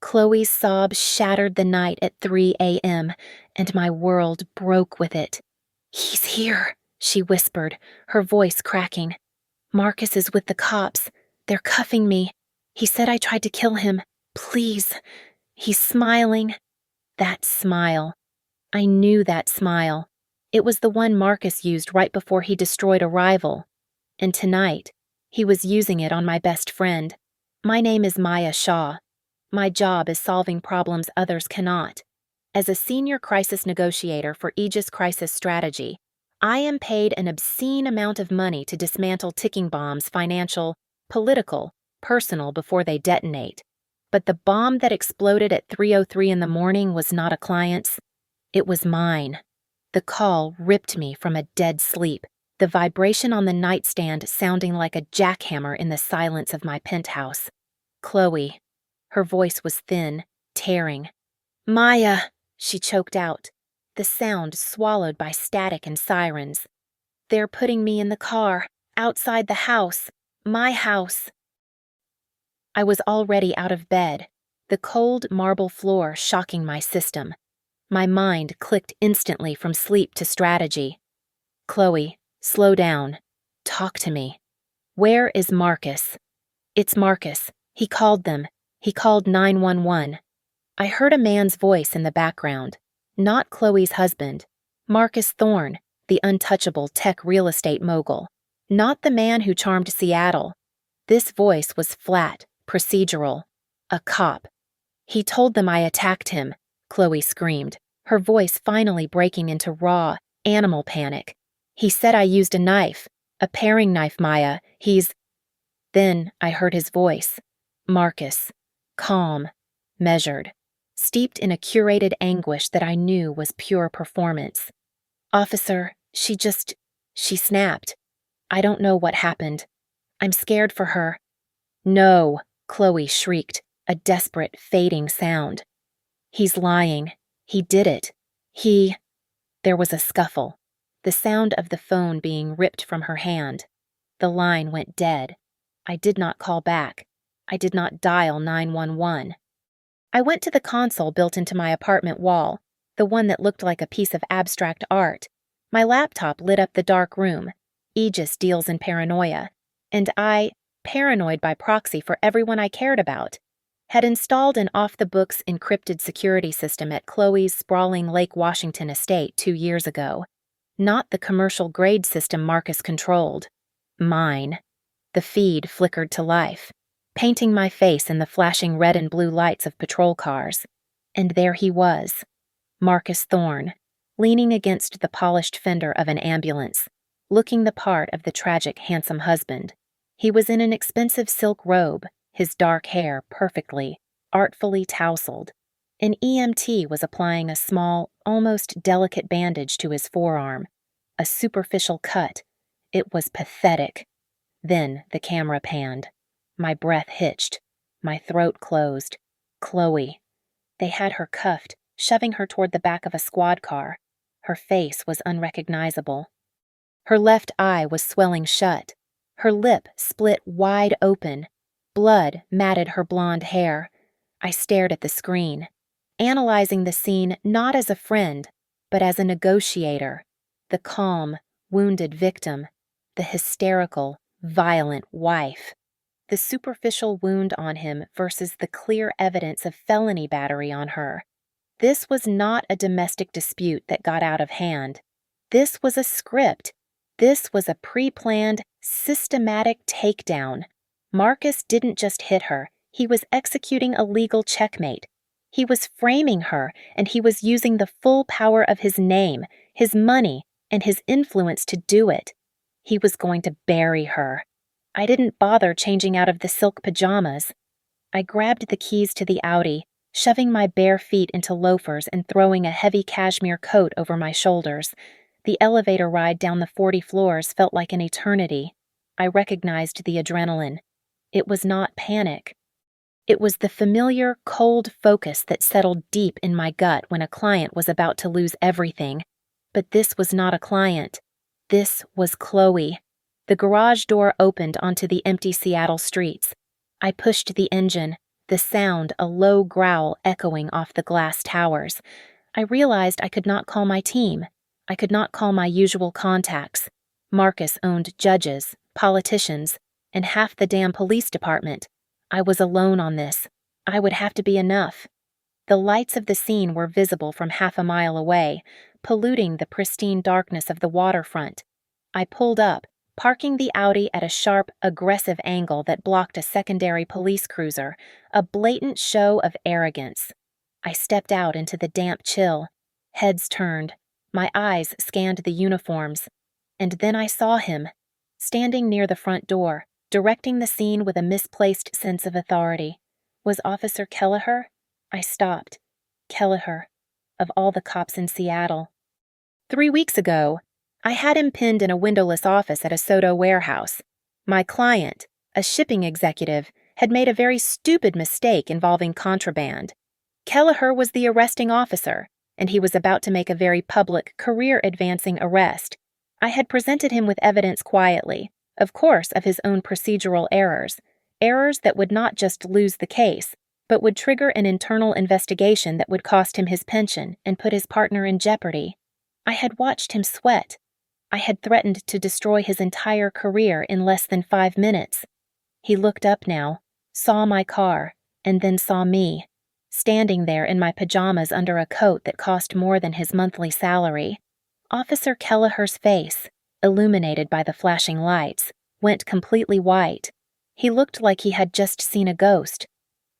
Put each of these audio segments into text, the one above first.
Chloe's sob shattered the night at 3 a.m., and my world broke with it. "He's here," she whispered, her voice cracking. "Marcus is with the cops. They're cuffing me. He said I tried to kill him. Please." He's smiling. That smile. I knew that smile. It was the one Marcus used right before he destroyed a rival. And tonight, he was using it on my best friend. My name is Maya Shaw. My job is solving problems others cannot. As a senior crisis negotiator for Aegis Crisis Strategy, I am paid an obscene amount of money to dismantle ticking bombs, financial, political, personal, before they detonate. But the bomb that exploded at 3:03 in the morning was not a client's. It was mine. The call ripped me from a dead sleep, the vibration on the nightstand sounding like a jackhammer in the silence of my penthouse. Chloe. Her voice was thin, tearing. "Maya," she choked out, the sound swallowed by static and sirens. "They're putting me in the car, outside the house, my house." I was already out of bed, the cold marble floor shocking my system. My mind clicked instantly from sleep to strategy. "Chloe, slow down. Talk to me. Where is Marcus?" "It's Marcus. He called them. He called 911. I heard a man's voice in the background. Not Chloe's husband. Marcus Thorne, the untouchable tech real estate mogul. Not the man who charmed Seattle. This voice was flat, procedural. A cop. "He told them I attacked him," Chloe screamed, her voice finally breaking into raw, animal panic. "He said I used a knife. A paring knife, Maya. He's—" Then I heard his voice. Marcus. Calm. Measured. Steeped in a curated anguish that I knew was pure performance. "Officer, she snapped. I don't know what happened. I'm scared for her." "No," Chloe shrieked, a desperate, fading sound. "He's lying. He did it. He—" There was a scuffle, the sound of the phone being ripped from her hand. The line went dead. I did not call back. I did not dial 911. I went to the console built into my apartment wall, the one that looked like a piece of abstract art. My laptop lit up the dark room. Aegis deals in paranoia. And I, paranoid by proxy for everyone I cared about, had installed an off-the-books encrypted security system at Chloe's sprawling Lake Washington estate 2 years ago. Not the commercial-grade system Marcus controlled. Mine. The feed flickered to life, painting my face in the flashing red and blue lights of patrol cars. And there he was, Marcus Thorne, leaning against the polished fender of an ambulance, looking the part of the tragic, handsome husband. He was in an expensive silk robe, his dark hair perfectly, artfully tousled. An EMT was applying a small, almost delicate bandage to his forearm. A superficial cut. It was pathetic. Then the camera panned. My breath hitched. My throat closed. Chloe. They had her cuffed, shoving her toward the back of a squad car. Her face was unrecognizable. Her left eye was swelling shut. Her lip split wide open. Blood matted her blonde hair. I stared at the screen, analyzing the scene not as a friend, but as a negotiator. The calm, wounded victim. The hysterical, violent wife. The superficial wound on him versus the clear evidence of felony battery on her. This was not a domestic dispute that got out of hand. This was a script. This was a pre-planned, systematic takedown. Marcus didn't just hit her. He was executing a legal checkmate. He was framing her, and he was using the full power of his name, his money, and his influence to do it. He was going to bury her. I didn't bother changing out of the silk pajamas. I grabbed the keys to the Audi, shoving my bare feet into loafers and throwing a heavy cashmere coat over my shoulders. The elevator ride down the 40 floors felt like an eternity. I recognized the adrenaline. It was not panic. It was the familiar, cold focus that settled deep in my gut when a client was about to lose everything. But this was not a client. This was Chloe. The garage door opened onto the empty Seattle streets. I pushed the engine, the sound a low growl echoing off the glass towers. I realized I could not call my team. I could not call my usual contacts. Marcus owned judges, politicians, and half the damn police department. I was alone on this. I would have to be enough. The lights of the scene were visible from half a mile away, polluting the pristine darkness of the waterfront. I pulled up, parking the Audi at a sharp, aggressive angle that blocked a secondary police cruiser, a blatant show of arrogance. I stepped out into the damp chill, heads turned. My eyes scanned the uniforms, and then I saw him, standing near the front door, directing the scene with a misplaced sense of authority. Was Officer Kelleher? I stopped. Kelleher, of all the cops in Seattle. 3 weeks ago, I had him pinned in a windowless office at a Soto warehouse. My client, a shipping executive, had made a very stupid mistake involving contraband. Kelleher was the arresting officer, and he was about to make a very public, career-advancing arrest. I had presented him with evidence quietly, of course of his own procedural errors that would not just lose the case, but would trigger an internal investigation that would cost him his pension and put his partner in jeopardy. I had watched him sweat. I had threatened to destroy his entire career in less than 5 minutes. He looked up now, saw my car, and then saw me, standing there in my pajamas under a coat that cost more than his monthly salary. Officer Kelleher's face, illuminated by the flashing lights, went completely white. He looked like he had just seen a ghost.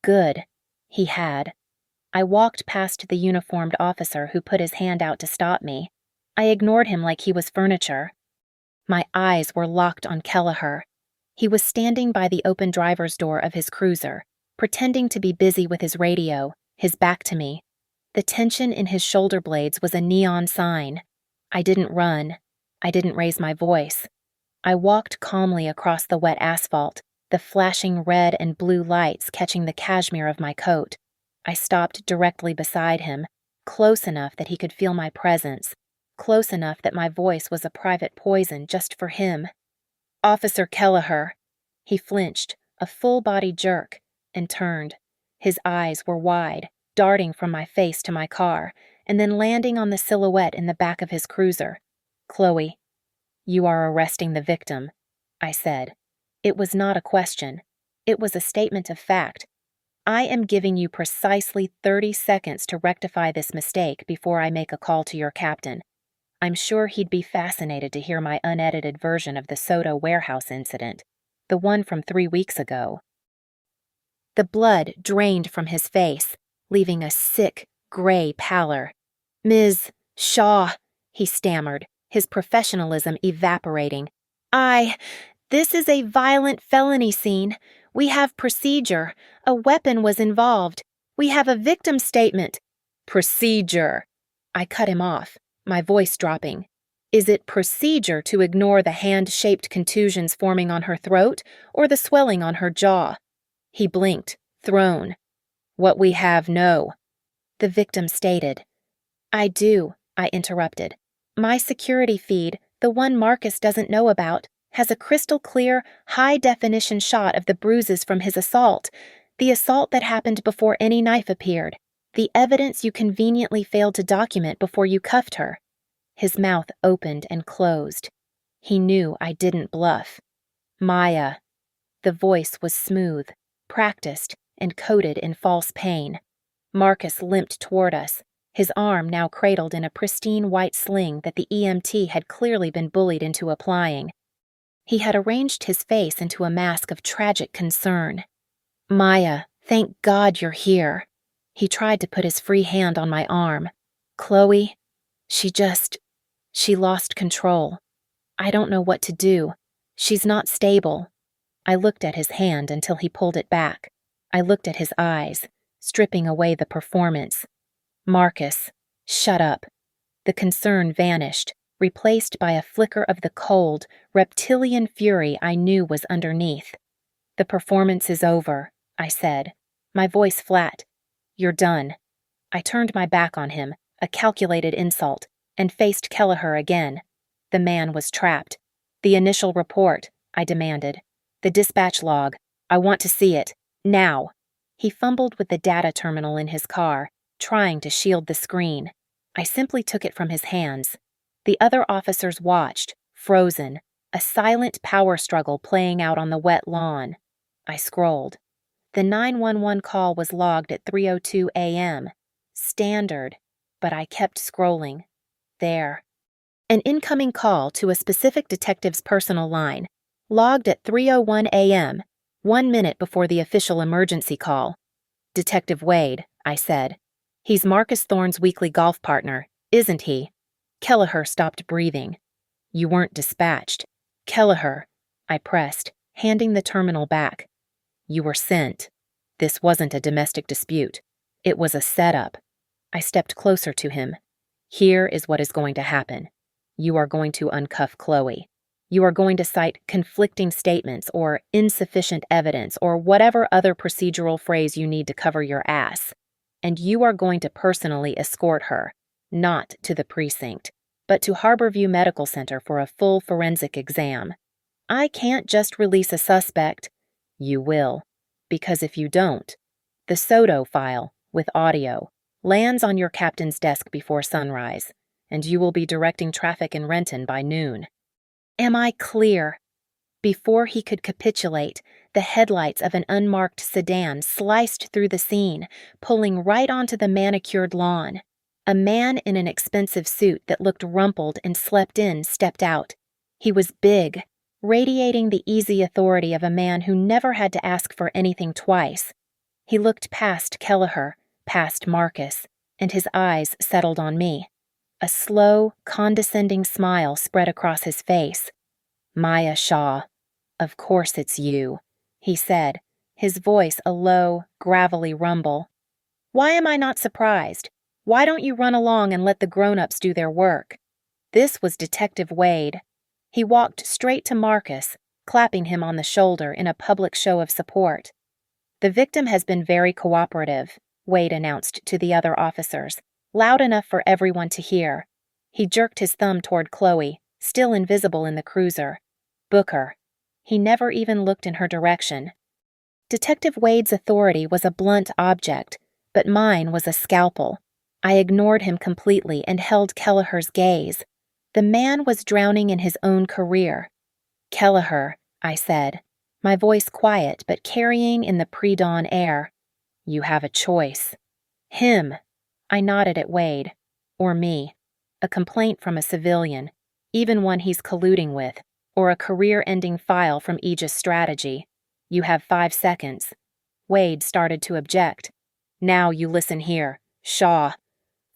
Good. He had. I walked past the uniformed officer who put his hand out to stop me. I ignored him like he was furniture. My eyes were locked on Kelleher. He was standing by the open driver's door of his cruiser, pretending to be busy with his radio, his back to me. The tension in his shoulder blades was a neon sign. I didn't run. I didn't raise my voice. I walked calmly across the wet asphalt, the flashing red and blue lights catching the cashmere of my coat. I stopped directly beside him, close enough that he could feel my presence, close enough that my voice was a private poison just for him. Officer Kelleher. He flinched, a full-body jerk, and turned. His eyes were wide, darting from my face to my car, and then landing on the silhouette in the back of his cruiser. Chloe, you are arresting the victim, I said. It was not a question. It was a statement of fact. I am giving you precisely 30 seconds to rectify this mistake before I make a call to your captain. I'm sure he'd be fascinated to hear my unedited version of the Soto warehouse incident, the one from 3 weeks ago. The blood drained from his face, leaving a sick, gray pallor. Ms. Shaw, he stammered, his professionalism evaporating. This is a violent felony scene. We have procedure. A weapon was involved. We have a victim statement. Procedure. I cut him off, my voice dropping. Is it procedure to ignore the hand-shaped contusions forming on her throat or the swelling on her jaw? He blinked, thrown. What we have, no. The victim stated. I do, I interrupted. My security feed, the one Marcus doesn't know about, has a crystal-clear, high-definition shot of the bruises from his assault, the assault that happened before any knife appeared, the evidence you conveniently failed to document before you cuffed her. His mouth opened and closed. He knew I didn't bluff. Maya. The voice was smooth, practiced, and coated in false pain. Marcus limped toward us, his arm now cradled in a pristine white sling that the EMT had clearly been bullied into applying. He had arranged his face into a mask of tragic concern. Maya, thank God you're here. He tried to put his free hand on my arm. Chloe, she lost control. I don't know what to do. She's not stable. I looked at his hand until he pulled it back. I looked at his eyes, stripping away the performance. Marcus, shut up. The concern vanished, replaced by a flicker of the cold, reptilian fury I knew was underneath. The performance is over, I said, my voice flat. You're done. I turned my back on him, a calculated insult, and faced Kelleher again. The man was trapped. The initial report, I demanded. The dispatch log. I want to see it. Now. He fumbled with the data terminal in his car, trying to shield the screen. I simply took it from his hands. The other officers watched, frozen, a silent power struggle playing out on the wet lawn. I scrolled. The 911 call was logged at 3:02 a.m. Standard, but I kept scrolling. There. An incoming call to a specific detective's personal line, logged at 3:01 a.m., 1 minute before the official emergency call. Detective Wade, I said. He's Marcus Thorne's weekly golf partner, isn't he? Kelleher stopped breathing. You weren't dispatched. Kelleher, I pressed, handing the terminal back. You were sent. This wasn't a domestic dispute. It was a setup. I stepped closer to him. Here is what is going to happen. You are going to uncuff Chloe. You are going to cite conflicting statements or insufficient evidence or whatever other procedural phrase you need to cover your ass. And you are going to personally escort her, not to the precinct, but to Harborview Medical Center for a full forensic exam. I can't just release a suspect. You will. Because if you don't, the Soto file, with audio, lands on your captain's desk before sunrise, and you will be directing traffic in Renton by noon. Am I clear? Before he could capitulate, the headlights of an unmarked sedan sliced through the scene, pulling right onto the manicured lawn. A man in an expensive suit that looked rumpled and slept in stepped out. He was big, radiating the easy authority of a man who never had to ask for anything twice. He looked past Kelleher, past Marcus, and his eyes settled on me. A slow, condescending smile spread across his face. Maya Shaw, of course it's you, he said, his voice a low, gravelly rumble. Why am I not surprised? Why don't you run along and let the grown-ups do their work? This was Detective Wade. He walked straight to Marcus, clapping him on the shoulder in a public show of support. The victim has been very cooperative, Wade announced to the other officers, loud enough for everyone to hear. He jerked his thumb toward Chloe, still invisible in the cruiser. Book her. He never even looked in her direction. Detective Wade's authority was a blunt object, but mine was a scalpel. I ignored him completely and held Kelleher's gaze. The man was drowning in his own career. Kelleher, I said, my voice quiet but carrying in the pre-dawn air. You have a choice. Him. I nodded at Wade. Or me. A complaint from a civilian, even one he's colluding with, or a career-ending file from Aegis Strategy. You have 5 seconds. Wade started to object. Now you listen here. Shaw.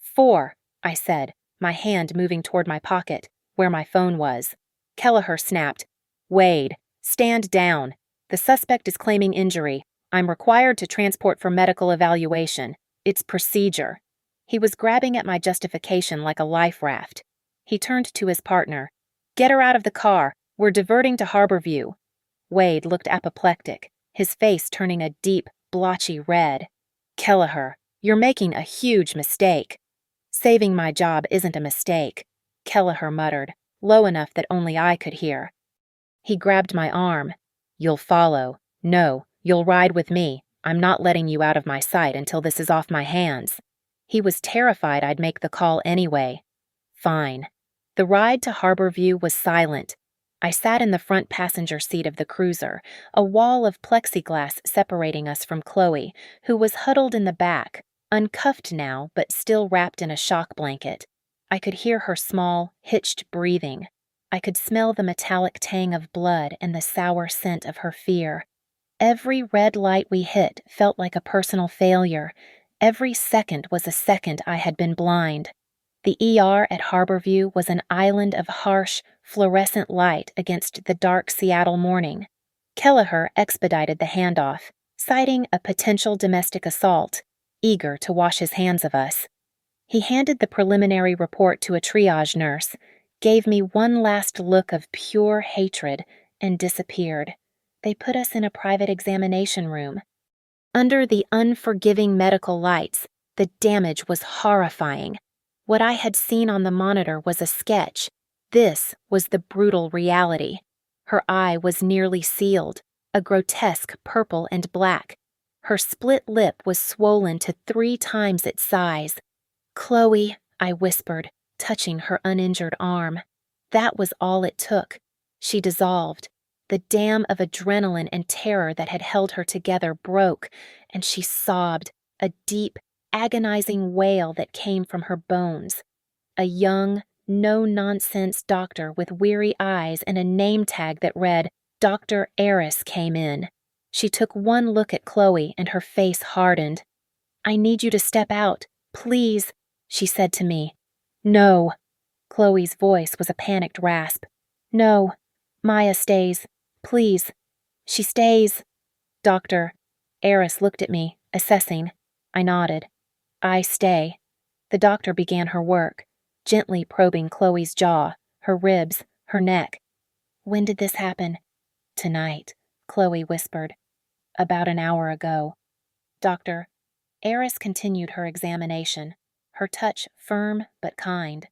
4, I said, my hand moving toward my pocket, where my phone was. Kelleher snapped. Wade, stand down. The suspect is claiming injury. I'm required to transport for medical evaluation. It's procedure. He was grabbing at my justification like a life raft. He turned to his partner. Get her out of the car. We're diverting to Harborview. Wade looked apoplectic, his face turning a deep, blotchy red. Kelleher, you're making a huge mistake. Saving my job isn't a mistake, Kelleher muttered, low enough that only I could hear. He grabbed my arm. You'll follow. No, you'll ride with me. I'm not letting you out of my sight until this is off my hands. He was terrified I'd make the call anyway. Fine. The ride to Harborview was silent. I sat in the front passenger seat of the cruiser, a wall of plexiglass separating us from Chloe, who was huddled in the back, uncuffed now but still wrapped in a shock blanket. I could hear her small, hitched breathing. I could smell the metallic tang of blood and the sour scent of her fear. Every red light we hit felt like a personal failure. Every second was a second I had been blind. The ER at Harborview was an island of harsh, fluorescent light against the dark Seattle morning. Kelleher expedited the handoff, citing a potential domestic assault, eager to wash his hands of us. He handed the preliminary report to a triage nurse, gave me one last look of pure hatred, and disappeared. They put us in a private examination room. Under the unforgiving medical lights, the damage was horrifying. What I had seen on the monitor was a sketch. This was the brutal reality. Her eye was nearly sealed, a grotesque purple and black. Her split lip was swollen to 3 times its size. "Chloe," I whispered, touching her uninjured arm. That was all it took. She dissolved. The dam of adrenaline and terror that had held her together broke, and she sobbed, a deep, agonizing wail that came from her bones. A young, no-nonsense doctor with weary eyes and a name tag that read, "Dr. Eris," came in. She took one look at Chloe and her face hardened. "I need you to step out, please," she said to me. "No." Chloe's voice was a panicked rasp. "No. Maya stays. Please. She stays." Dr. Eris looked at me, assessing. I nodded. "I stay." The doctor began her work, gently probing Chloe's jaw, her ribs, her neck. "When did this happen?" "Tonight," Chloe whispered. "About an hour ago." Dr. Eris continued her examination, her touch firm but kind.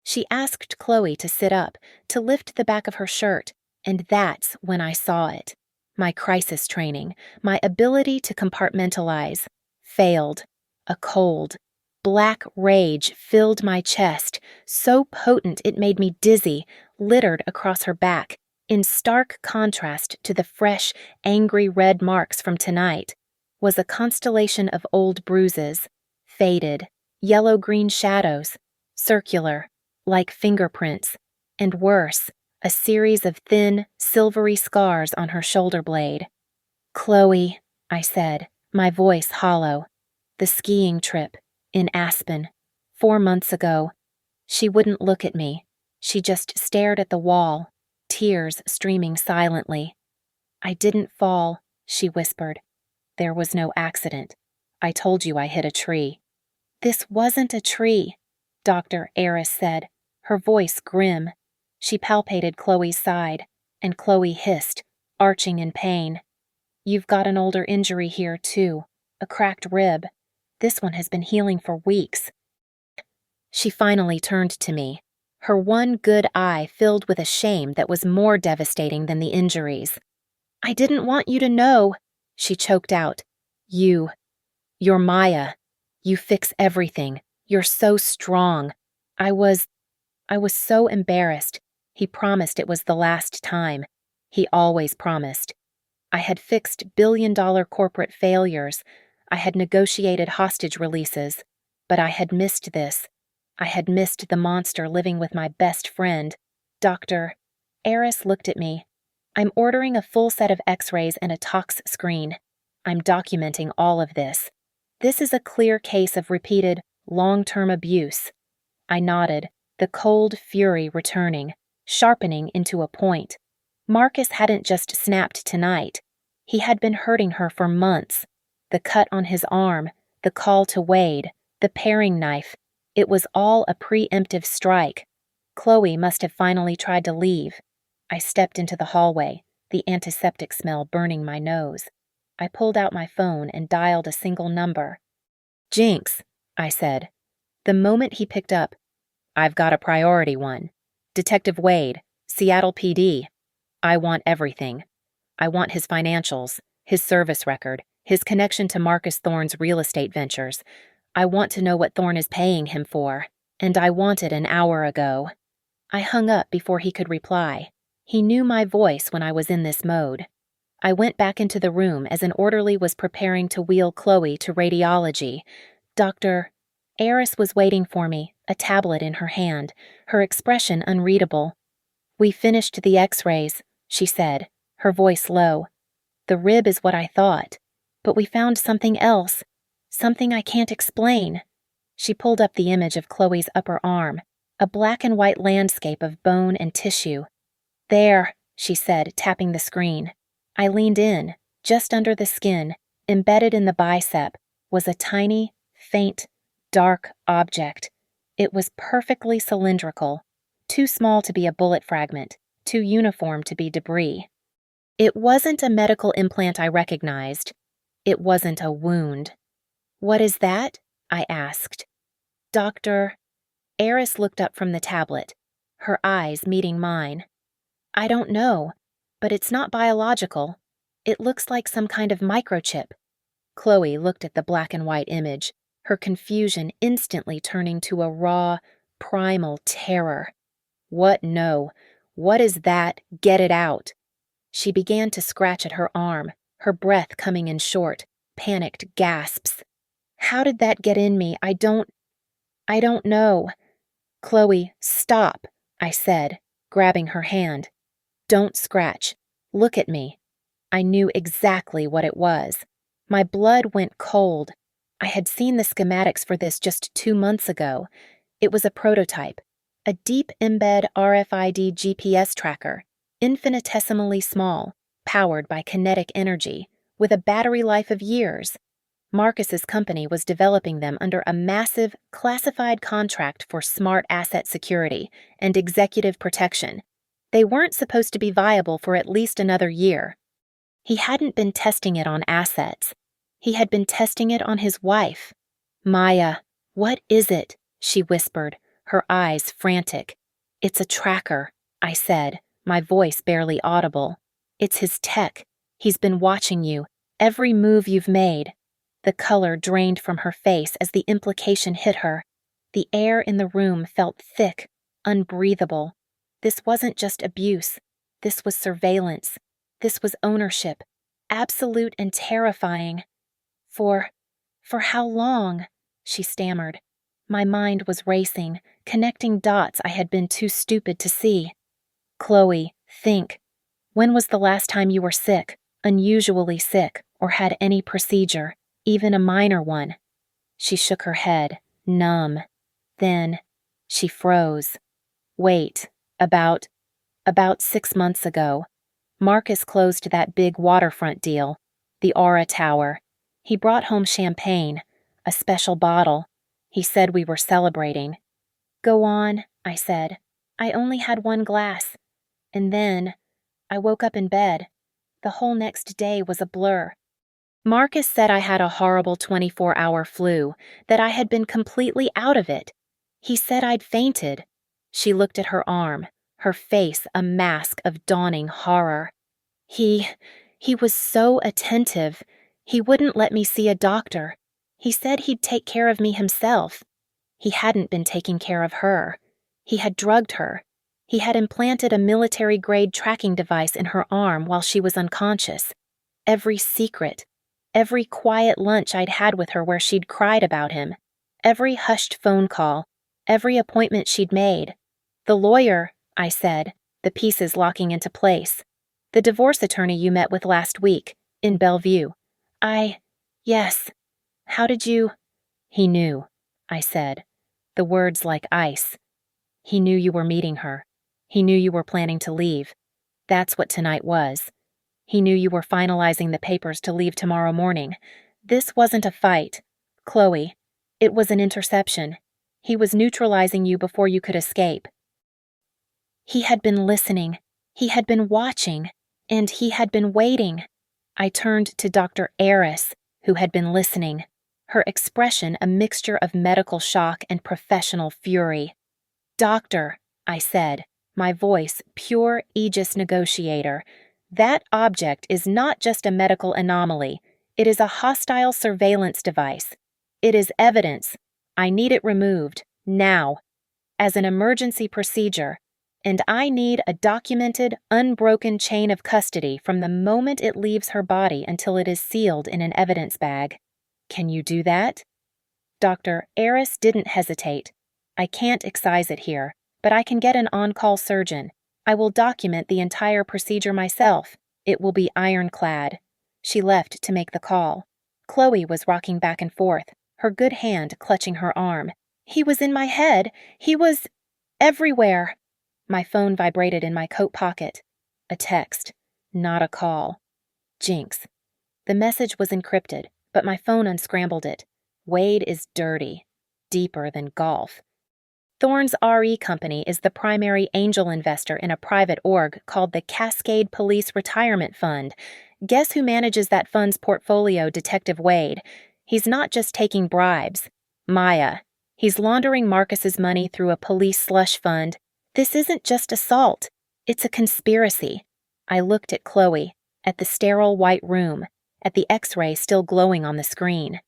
She asked Chloe to sit up, to lift the back of her shirt, and that's when I saw it. My crisis training, my ability to compartmentalize, failed. A cold, black rage filled my chest, so potent it made me dizzy, littered across her back, in stark contrast to the fresh, angry red marks from tonight, was a constellation of old bruises, faded, yellow-green shadows, circular, like fingerprints, and worse, a series of thin, silvery scars on her shoulder blade. "Chloe," I said, my voice hollow. "The skiing trip, in Aspen, 4 months ago." She wouldn't look at me. She just stared at the wall, tears streaming silently. "I didn't fall," she whispered. "There was no accident. I told you I hit a tree." "This wasn't a tree," Dr. Eris said, her voice grim. She palpated Chloe's side, and Chloe hissed, arching in pain. "You've got an older injury here, too, a cracked rib. This one has been healing for weeks." She finally turned to me, her one good eye filled with a shame that was more devastating than the injuries. "I didn't want you to know," she choked out. You're Maya. You fix everything. You're so strong." I was so embarrassed. He promised it was the last time. He always promised. I had fixed billion-dollar corporate failures. I had negotiated hostage releases. But I had missed this. I had missed the monster living with my best friend. Dr. Eris looked at me. "I'm ordering a full set of x-rays and a tox screen. I'm documenting all of this. This is a clear case of repeated, long-term abuse." I nodded, the cold fury returning, sharpening into a point. Marcus hadn't just snapped tonight. He had been hurting her for months. The cut on his arm, the call to Wade, the paring knife. It was all a preemptive strike. Chloe must have finally tried to leave. I stepped into the hallway, the antiseptic smell burning my nose. I pulled out my phone and dialed a single number. "Jinx," I said. The moment he picked up, "I've got a priority one. Detective Wade, Seattle PD. I want everything. I want his financials, his service record, his connection to Marcus Thorne's real estate ventures. I want to know what Thorne is paying him for, and I want it an hour ago." I hung up before he could reply. He knew my voice when I was in this mode. I went back into the room as an orderly was preparing to wheel Chloe to radiology. Dr. Eris was waiting for me, a tablet in her hand, her expression unreadable. "We finished the x-rays," she said, her voice low. "The rib is what I thought, but we found something else, something I can't explain." She pulled up the image of Chloe's upper arm, a black and white landscape of bone and tissue. "There," she said, tapping the screen. I leaned in. Just under the skin, embedded in the bicep, was a tiny, faint, dark object. It was perfectly cylindrical, too small to be a bullet fragment, too uniform to be debris. It wasn't a medical implant I recognized. It wasn't a wound. "What is that?" I asked. Dr. Eris looked up from the tablet, her eyes meeting mine. "I don't know, but it's not biological. It looks like some kind of microchip. Chloe looked at the black and white image, her confusion instantly turning to a raw, primal terror. What no? What is that? Get it out. She began to scratch at her arm, her breath coming in short, panicked gasps. How did that get in me? I don't know. Chloe, stop, I said, grabbing her hand. Don't scratch. Look at me. I knew exactly what it was. My blood went cold. I had seen the schematics for this just 2 months ago. It was a prototype, a deep embed RFID GPS tracker, infinitesimally small, powered by kinetic energy, with a battery life of years. Marcus's company was developing them under a massive, classified contract for smart asset security and executive protection. They weren't supposed to be viable for at least another year. He hadn't been testing it on assets. He had been testing it on his wife. Maya, what is it? She whispered, her eyes frantic. It's a tracker, I said, my voice barely audible. It's his tech. He's been watching you, every move you've made. The color drained from her face as the implication hit her. The air in the room felt thick, unbreathable. This wasn't just abuse. This was surveillance. This was ownership, absolute and terrifying. For how long? She stammered. My mind was racing, connecting dots I had been too stupid to see. Chloe, think. When was the last time you were sick, unusually sick, or had any procedure, even a minor one? She shook her head, numb. Then she froze. Wait, about 6 months ago. Marcus closed that big waterfront deal, the Aura Tower. He brought home champagne, a special bottle. He said we were celebrating. Go on, I said. I only had 1 glass. And then I woke up in bed. The whole next day was a blur. Marcus said I had a horrible 24-hour flu, that I had been completely out of it. He said I'd fainted. She looked at her arm, her face a mask of dawning horror. He was so attentive. He wouldn't let me see a doctor. He said he'd take care of me himself. He hadn't been taking care of her. He had drugged her. He had implanted a military-grade tracking device in her arm while she was unconscious. Every secret, every quiet lunch I'd had with her where she'd cried about him, every hushed phone call, every appointment she'd made. The lawyer, I said, the pieces locking into place. The divorce attorney you met with last week, in Bellevue. Yes. How did you? He knew, I said, the words like ice. He knew you were meeting her. He knew you were planning to leave. That's what tonight was. He knew you were finalizing the papers to leave tomorrow morning. This wasn't a fight, Chloe. It was an interception. He was neutralizing you before you could escape. He had been listening. He had been watching. And he had been waiting. I turned to Dr. Eris, who had been listening, her expression a mixture of medical shock and professional fury. Doctor, I said, my voice pure Aegis negotiator, that object is not just a medical anomaly. It is a hostile surveillance device. It is evidence. I need it removed, now, as an emergency procedure, and I need a documented, unbroken chain of custody from the moment it leaves her body until it is sealed in an evidence bag. Can you do that? Dr. Eris didn't hesitate. I can't excise it here, but I can get an on-call surgeon. I will document the entire procedure myself. It will be ironclad. She left to make the call. Chloe was rocking back and forth, her good hand clutching her arm. He was in my head. He was everywhere. My phone vibrated in my coat pocket. A text, not a call. Jinx. The message was encrypted, but my phone unscrambled it. Wade is dirty. Deeper than golf. Thorne's RE Company is the primary angel investor in a private org called the Cascade Police Retirement Fund. Guess who manages that fund's portfolio, Detective Wade? He's not just taking bribes. Maya. He's laundering Marcus's money through a police slush fund. This isn't just assault. It's a conspiracy. I looked at Chloe, at the sterile white room, at the X-ray still glowing on the screen.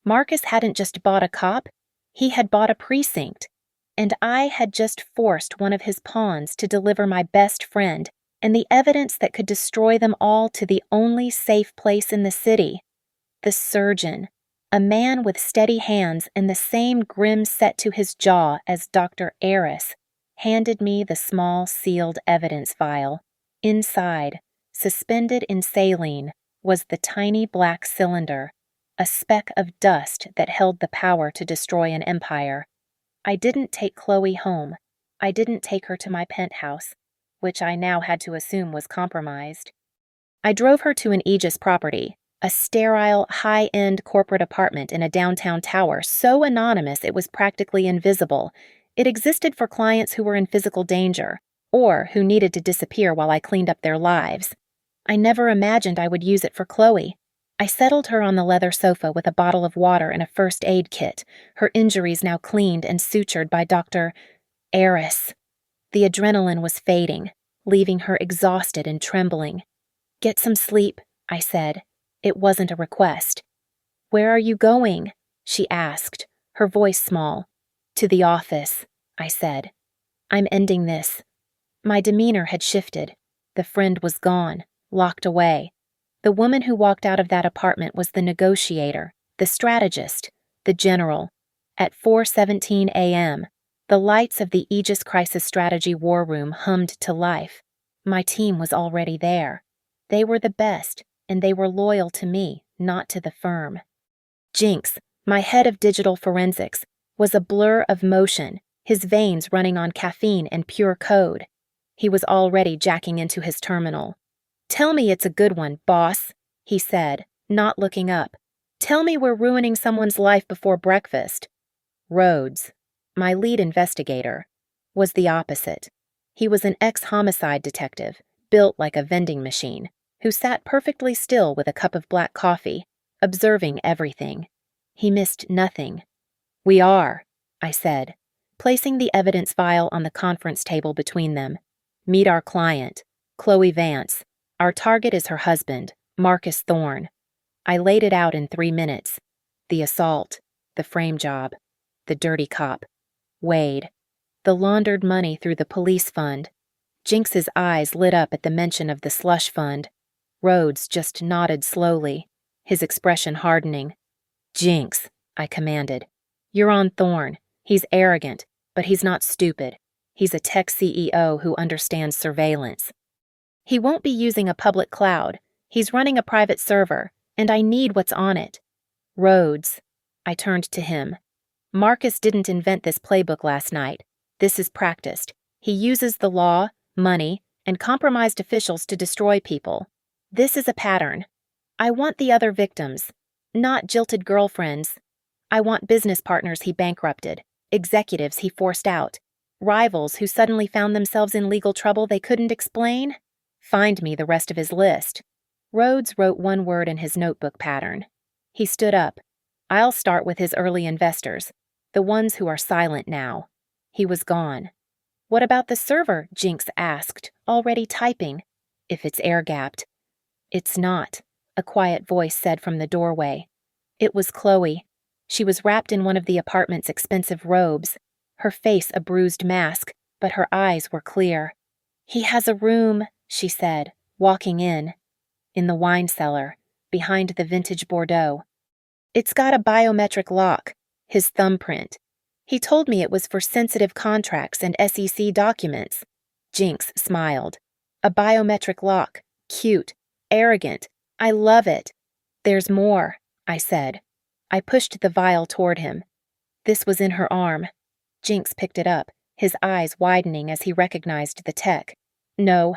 Marcus hadn't just bought a cop, he had bought a precinct. And I had just forced one of his pawns to deliver my best friend and the evidence that could destroy them all to the only safe place in the city. The surgeon, a man with steady hands and the same grim set to his jaw as Dr. Eris, handed me the small sealed evidence vial. Inside, suspended in saline, was the tiny black cylinder, a speck of dust that held the power to destroy an empire. I didn't take Chloe home. I didn't take her to my penthouse, which I now had to assume was compromised. I drove her to an Aegis property, a sterile, high-end corporate apartment in a downtown tower so anonymous it was practically invisible. It existed for clients who were in physical danger, or who needed to disappear while I cleaned up their lives. I never imagined I would use it for Chloe. I settled her on the leather sofa with a bottle of water and a first aid kit, her injuries now cleaned and sutured by Dr. Eris. The adrenaline was fading, leaving her exhausted and trembling. "Get some sleep," I said. It wasn't a request. "Where are you going?" she asked, her voice small. "To the office," I said. "I'm ending this." My demeanor had shifted. The friend was gone, locked away. The woman who walked out of that apartment was the negotiator, the strategist, the general. At 4:17 a.m., the lights of the Aegis Crisis Strategy War Room hummed to life. My team was already there. They were the best, and they were loyal to me, not to the firm. Jinx, my head of digital forensics, was a blur of motion, his veins running on caffeine and pure code. He was already jacking into his terminal. "Tell me it's a good one, boss," he said, not looking up. "Tell me we're ruining someone's life before breakfast." Rhodes, my lead investigator, was the opposite. He was an ex-homicide detective, built like a vending machine, who sat perfectly still with a cup of black coffee, observing everything. He missed nothing. "We are," I said, placing the evidence file on the conference table between them. "Meet our client, Chloe Vance. Our target is her husband, Marcus Thorne." I laid it out in 3 minutes. The assault, the frame job, the dirty cop, Wade, the laundered money through the police fund. Jinx's eyes lit up at the mention of the slush fund. Rhodes just nodded slowly, his expression hardening. "Jinx," I commanded. "You're on Thorne. He's arrogant, but he's not stupid. He's a tech CEO who understands surveillance. He won't be using a public cloud. He's running a private server, and I need what's on it. Rhodes." I turned to him. "Marcus didn't invent this playbook last night. This is practiced. He uses the law, money, and compromised officials to destroy people. This is a pattern. I want the other victims, not jilted girlfriends. I want business partners he bankrupted, executives he forced out, rivals who suddenly found themselves in legal trouble they couldn't explain. Find me the rest of his list." Rhodes wrote one word in his notebook pattern. He stood up. "I'll start with his early investors, the ones who are silent now." He was gone. "What about the server?" Jinx asked, already typing. "If it's air-gapped." "It's not," a quiet voice said from the doorway. It was Chloe. She was wrapped in one of the apartment's expensive robes, her face a bruised mask, but her eyes were clear. "He has a room," she said, walking in the wine cellar, behind the vintage Bordeaux. "It's got a biometric lock, his thumbprint. He told me it was for sensitive contracts and SEC documents." Jinx smiled. "A biometric lock. Cute. Arrogant. I love it." "There's more," I said. I pushed the vial toward him. This was in her arm. Jinx picked it up, his eyes widening as he recognized the tech. "No.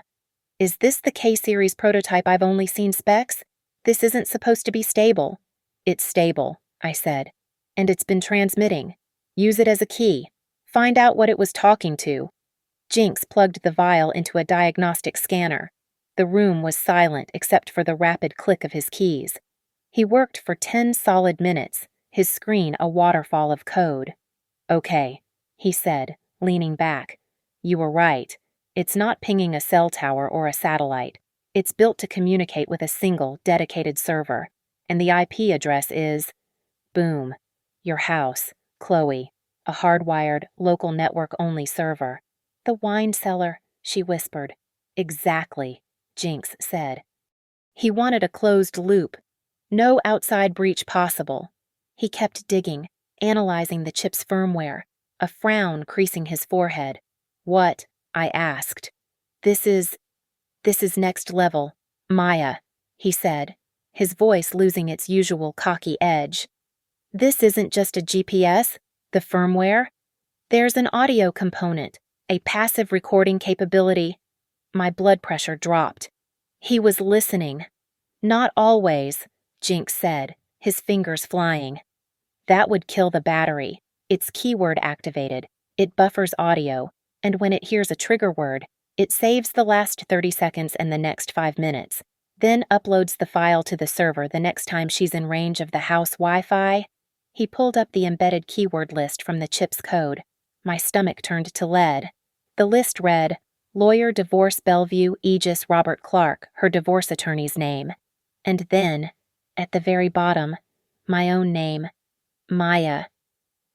Is this the K-series prototype I've only seen specs? This isn't supposed to be stable." "It's stable," I said. "And it's been transmitting. Use it as a key. Find out what it was talking to." Jinx plugged the vial into a diagnostic scanner. The room was silent except for the rapid click of his keys. He worked for 10 solid minutes, his screen a waterfall of code. "Okay," he said, leaning back. "You were right. It's not pinging a cell tower or a satellite. It's built to communicate with a single, dedicated server, and the IP address is, boom, your house, Chloe, a hardwired, local network-only server. The wine cellar, she whispered. Exactly, Jinx said. He wanted a closed loop. No outside breach possible. He kept digging, analyzing the chip's firmware, a frown creasing his forehead. What? I asked. This is next level, Maya, he said, his voice losing its usual cocky edge. This isn't just a GPS, the firmware. There's an audio component, a passive recording capability. My blood pressure dropped. He was listening. Not always, Jinx said, his fingers flying. That would kill the battery. It's keyword activated. It buffers audio, and when it hears a trigger word, it saves the last 30 seconds and the next 5 minutes, then uploads the file to the server the next time she's in range of the house Wi-Fi. He pulled up the embedded keyword list from the chip's code. My stomach turned to lead. The list read, Lawyer Divorce Bellevue Aegis Robert Clark, her divorce attorney's name. And then, at the very bottom, my own name, Maya.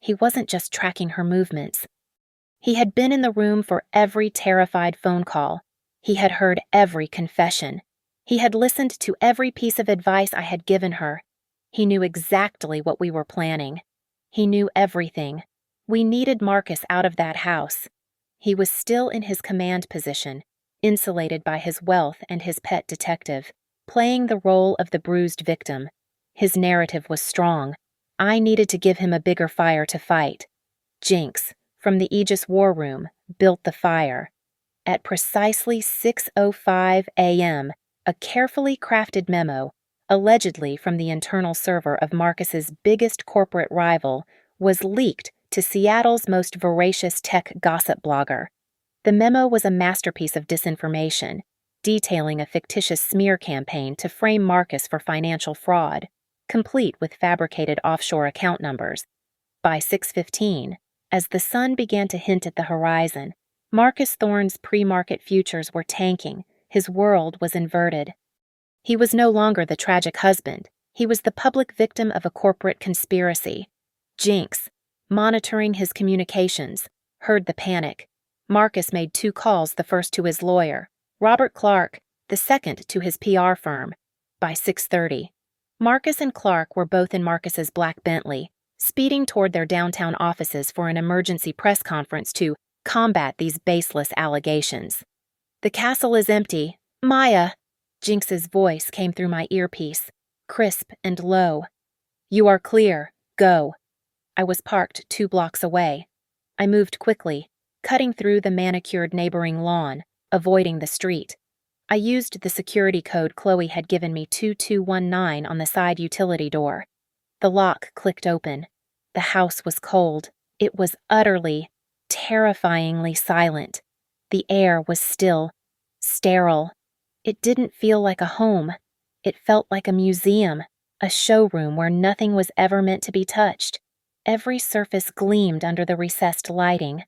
He wasn't just tracking her movements. He had been in the room for every terrified phone call. He had heard every confession. He had listened to every piece of advice I had given her. He knew exactly what we were planning. He knew everything. We needed Marcus out of that house. He was still in his command position, insulated by his wealth and his pet detective, playing the role of the bruised victim. His narrative was strong. I needed to give him a bigger fire to fight. Jinx, from the Aegis War Room, built the fire. At precisely 6:05 a.m., a carefully crafted memo, allegedly from the internal server of Marcus's biggest corporate rival, was leaked to Seattle's most voracious tech gossip blogger. The memo was a masterpiece of disinformation, detailing a fictitious smear campaign to frame Marcus for financial fraud, complete with fabricated offshore account numbers. By 6:15, as the sun began to hint at the horizon, Marcus Thorne's pre-market futures were tanking. His world was inverted. He was no longer the tragic husband. He was the public victim of a corporate conspiracy. Jinx, monitoring his communications, heard the panic. Marcus made 2 calls, the first to his lawyer, Robert Clark, the second to his PR firm. By 6:30, Marcus and Clark were both in Marcus's black Bentley, speeding toward their downtown offices for an emergency press conference to combat these baseless allegations. The castle is empty. Maya, Jinx's voice came through my earpiece, crisp and low. You are clear. Go. I was parked 2 blocks away. I moved quickly, cutting through the manicured neighboring lawn, avoiding the street. I used the security code Chloe had given me, 2219, on the side utility door. The lock clicked open. The house was cold. It was utterly, terrifyingly silent. The air was still, sterile. It didn't feel like a home. It felt like a museum, a showroom where nothing was ever meant to be touched. Every surface gleamed under the recessed lighting.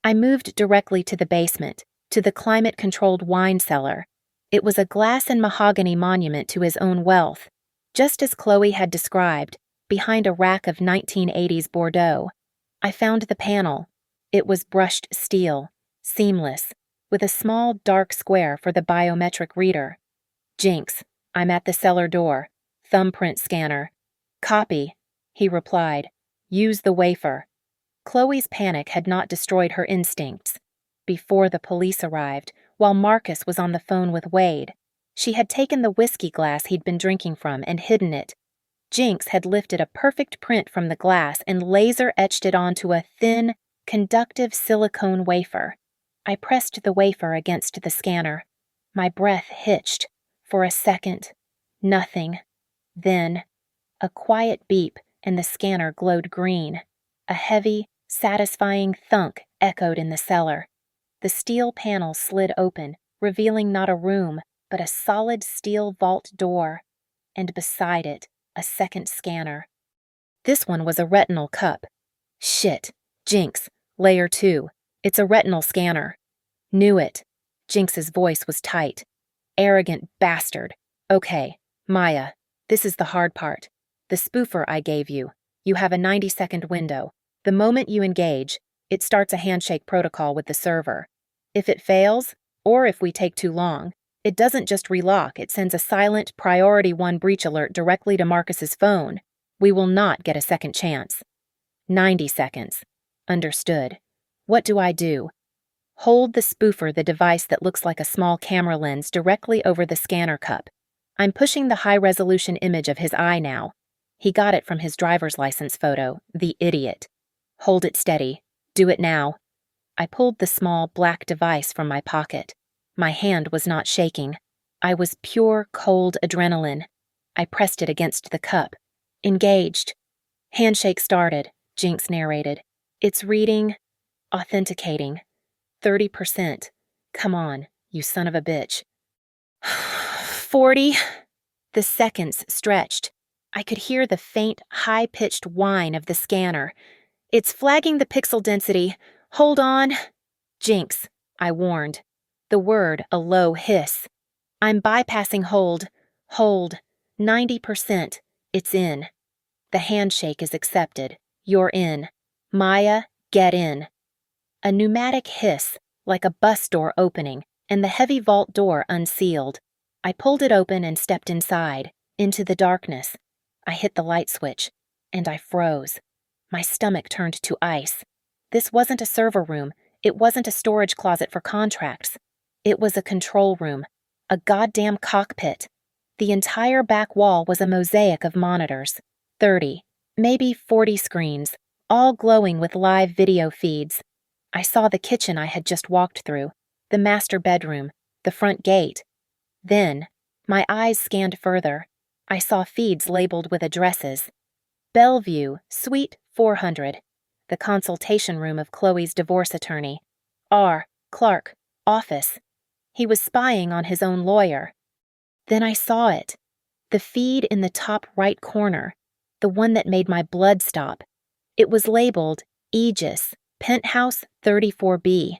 I moved directly to the basement, to the climate-controlled wine cellar. It was a glass and mahogany monument to his own wealth, just as Chloe had described, behind a rack of 1980s Bordeaux. I found the panel. It was brushed steel, seamless, with a small dark square for the biometric reader. Jinx, I'm at the cellar door. Thumbprint scanner. Copy, he replied. Use the wafer. Chloe's panic had not destroyed her instincts. Before the police arrived, while Marcus was on the phone with Wade, she had taken the whiskey glass he'd been drinking from and hidden it. Jinx had lifted a perfect print from the glass and laser-etched it onto a thin, conductive silicone wafer. I pressed the wafer against the scanner. My breath hitched. For a second, nothing. Then, a quiet beep and the scanner glowed green. A heavy, satisfying thunk echoed in the cellar. The steel panel slid open, revealing not a room, but a solid steel vault door. And beside it, a second scanner. This one was a retinal cup. Shit. Jinx. Layer 2. It's a retinal scanner. Knew it. Jinx's voice was tight. Arrogant bastard. Okay, Maya, this is the hard part. The spoofer I gave you. You have a 90-second window. The moment you engage, it starts a handshake protocol with the server. If it fails, or if we take too long, it doesn't just relock, it sends a silent Priority 1 breach alert directly to Marcus's phone. We will not get a second chance. 90 seconds. Understood. What do I do? Hold the spoofer, the device that looks like a small camera lens, directly over the scanner cup. I'm pushing the high-resolution image of his eye now. He got it from his driver's license photo, the idiot. Hold it steady. Do it now. I pulled the small, black device from my pocket. My hand was not shaking. I was pure, cold adrenaline. I pressed it against the cup. Engaged. Handshake started, Jinx narrated. It's reading, authenticating. 30%. Come on, you son of a bitch. 40. The seconds stretched. I could hear the faint, high-pitched whine of the scanner. It's flagging the pixel density. Hold on. Jinx, I warned. The word a low hiss. I'm bypassing hold. Hold. 90%. It's in. The handshake is accepted. You're in. Maya, get in. A pneumatic hiss, like a bus door opening, and the heavy vault door unsealed. I pulled it open and stepped inside, into the darkness. I hit the light switch, and I froze. My stomach turned to ice. This wasn't a server room. It wasn't a storage closet for contracts. It was a control room, a goddamn cockpit. The entire back wall was a mosaic of monitors, 30, maybe 40 screens, all glowing with live video feeds. I saw the kitchen I had just walked through, the master bedroom, the front gate. Then, my eyes scanned further. I saw feeds labeled with addresses. Bellevue, Suite 400, the consultation room of Chloe's divorce attorney. R. Clark, office. He was spying on his own lawyer. Then I saw it. The feed in the top right corner, the one that made my blood stop. It was labeled Aegis, Penthouse 34B.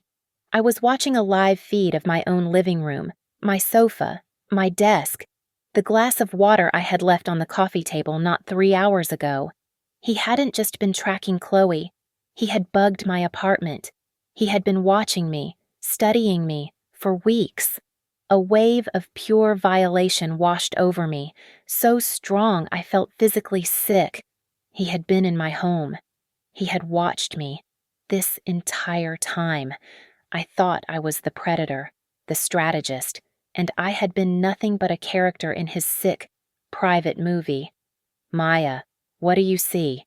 I was watching a live feed of my own living room, my sofa, my desk, the glass of water I had left on the coffee table not 3 hours ago. He hadn't just been tracking Chloe. He had bugged my apartment. He had been watching me, studying me, for weeks. A wave of pure violation washed over me, so strong I felt physically sick. He had been in my home. He had watched me. This entire time, I thought I was the predator, the strategist, and I had been nothing but a character in his sick, private movie. Maya, what do you see?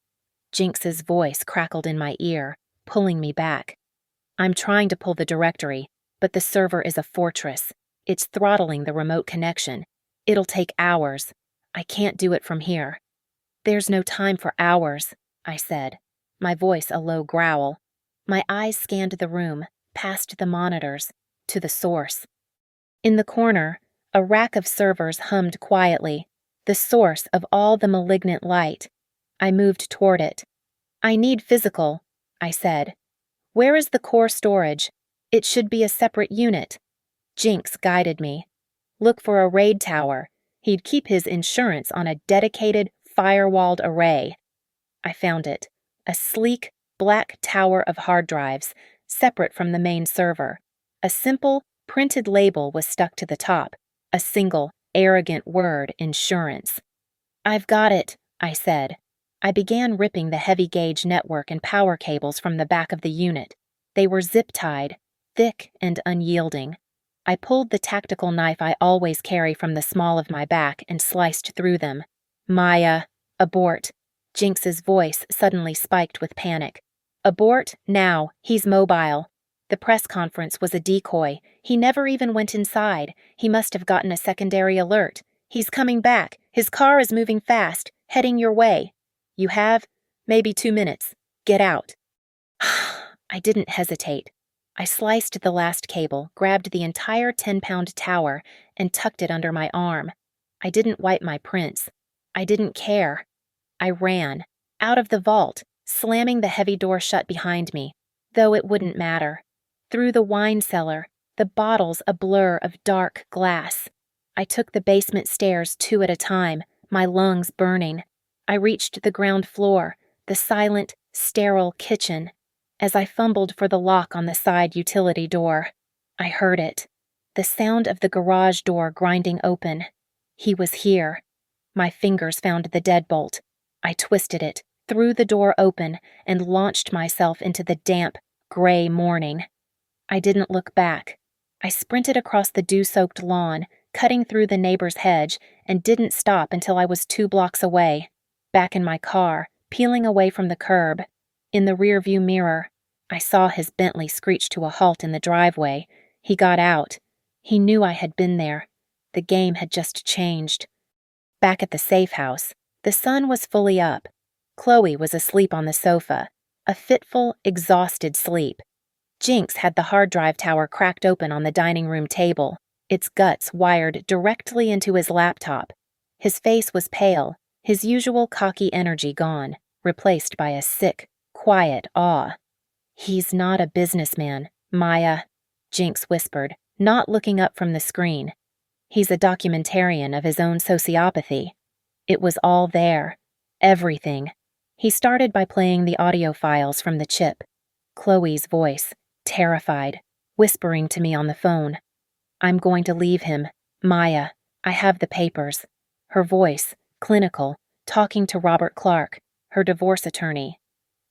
Jinx's voice crackled in my ear, pulling me back. I'm trying to pull the directory, but the server is a fortress. It's throttling the remote connection. It'll take hours. I can't do it from here. There's no time for hours, I said, my voice a low growl. My eyes scanned the room, past the monitors, to the source. In the corner, a rack of servers hummed quietly, the source of all the malignant light. I moved toward it. I need physical, I said. Where is the core storage? It should be a separate unit. Jinx guided me. Look for a raid tower. He'd keep his insurance on a dedicated, firewalled array. I found it. A sleek, black tower of hard drives, separate from the main server. A simple, printed label was stuck to the top. A single, arrogant word, insurance. I've got it, I said. I began ripping the heavy-gauge network and power cables from the back of the unit. They were zip-tied, thick and unyielding. I pulled the tactical knife I always carry from the small of my back and sliced through them. Maya, abort. Jinx's voice suddenly spiked with panic. Abort, now. He's mobile. The press conference was a decoy. He never even went inside. He must have gotten a secondary alert. He's coming back. His car is moving fast, heading your way. You have maybe 2 minutes. Get out. I didn't hesitate. I sliced the last cable, grabbed the entire 10-pound tower, and tucked it under my arm. I didn't wipe my prints. I didn't care. I ran, out of the vault, slamming the heavy door shut behind me, though it wouldn't matter. Through the wine cellar, the bottles a blur of dark glass. I took the basement stairs 2 at a time, my lungs burning. I reached the ground floor, the silent, sterile kitchen. As I fumbled for the lock on the side utility door, I heard it. The sound of the garage door grinding open. He was here. My fingers found the deadbolt. I twisted it, threw the door open, and launched myself into the damp, gray morning. I didn't look back. I sprinted across the dew-soaked lawn, cutting through the neighbor's hedge, and didn't stop until I was 2 blocks away. Back in my car, peeling away from the curb. In the rearview mirror, I saw his Bentley screech to a halt in the driveway. He got out. He knew I had been there. The game had just changed. Back at the safe house, the sun was fully up. Chloe was asleep on the sofa, a fitful, exhausted sleep. Jinx had the hard drive tower cracked open on the dining room table, its guts wired directly into his laptop. His face was pale, his usual cocky energy gone, replaced by a sick, quiet awe. "He's not a businessman, Maya," Jinx whispered, not looking up from the screen. "He's a documentarian of his own sociopathy." It was all there. Everything. He started by playing the audio files from the chip. Chloe's voice, terrified, whispering to me on the phone. "I'm going to leave him. Maya, I have the papers." Her voice, clinical, talking to Robert Clark, her divorce attorney.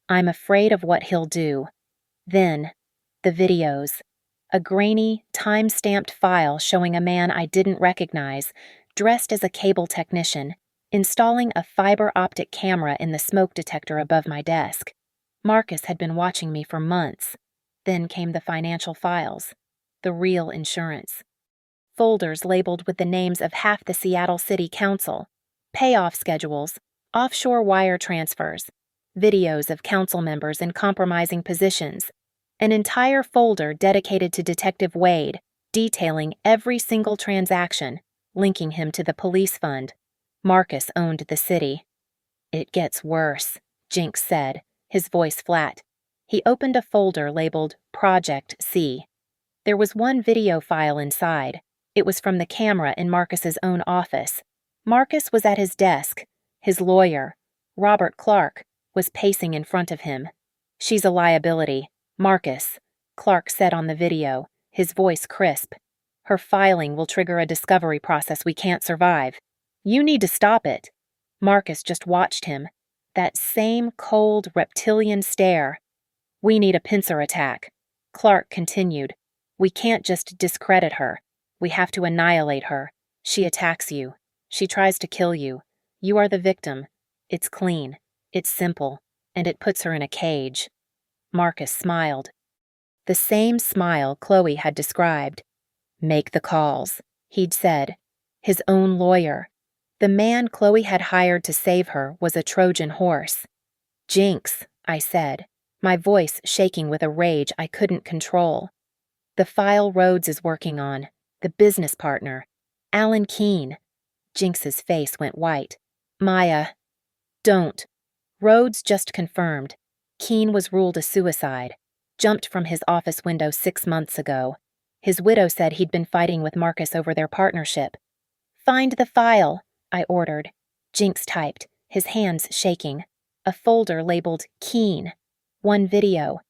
"I'm afraid of what he'll do." Then, the videos. A grainy, time-stamped file showing a man I didn't recognize, dressed as a cable technician, installing a fiber optic camera in the smoke detector above my desk. Marcus had been watching me for months. Then came the financial files, the real insurance. Folders labeled with the names of half the Seattle City Council, payoff schedules, offshore wire transfers, videos of council members in compromising positions, an entire folder dedicated to Detective Wade, detailing every single transaction, linking him to the police fund. Marcus owned the city. "It gets worse," Jinx said, his voice flat. He opened a folder labeled Project C. There was one video file inside. It was from the camera in Marcus's own office. Marcus was at his desk. His lawyer, Robert Clark, was pacing in front of him. "She's a liability, Marcus," Clark said on the video, his voice crisp. "Her filing will trigger a discovery process we can't survive. You need to stop it." Marcus just watched him. That same cold, reptilian stare. "We need a pincer attack." Clark continued. "We can't just discredit her. We have to annihilate her. She attacks you. She tries to kill you. You are the victim. It's clean. It's simple. And it puts her in a cage." Marcus smiled. The same smile Chloe had described. "Make the calls," he'd said. His own lawyer. The man Chloe had hired to save her was a Trojan horse. "Jinx," I said, my voice shaking with a rage I couldn't control. "The file Rhodes is working on, the business partner, Alan Keene." Jinx's face went white. "Maya, don't." Rhodes just confirmed. Keene was ruled a suicide. Jumped from his office window 6 months ago. His widow said he'd been fighting with Marcus over their partnership. "Find the file," I ordered. Jinx typed, his hands shaking. A folder labeled Keene. One video.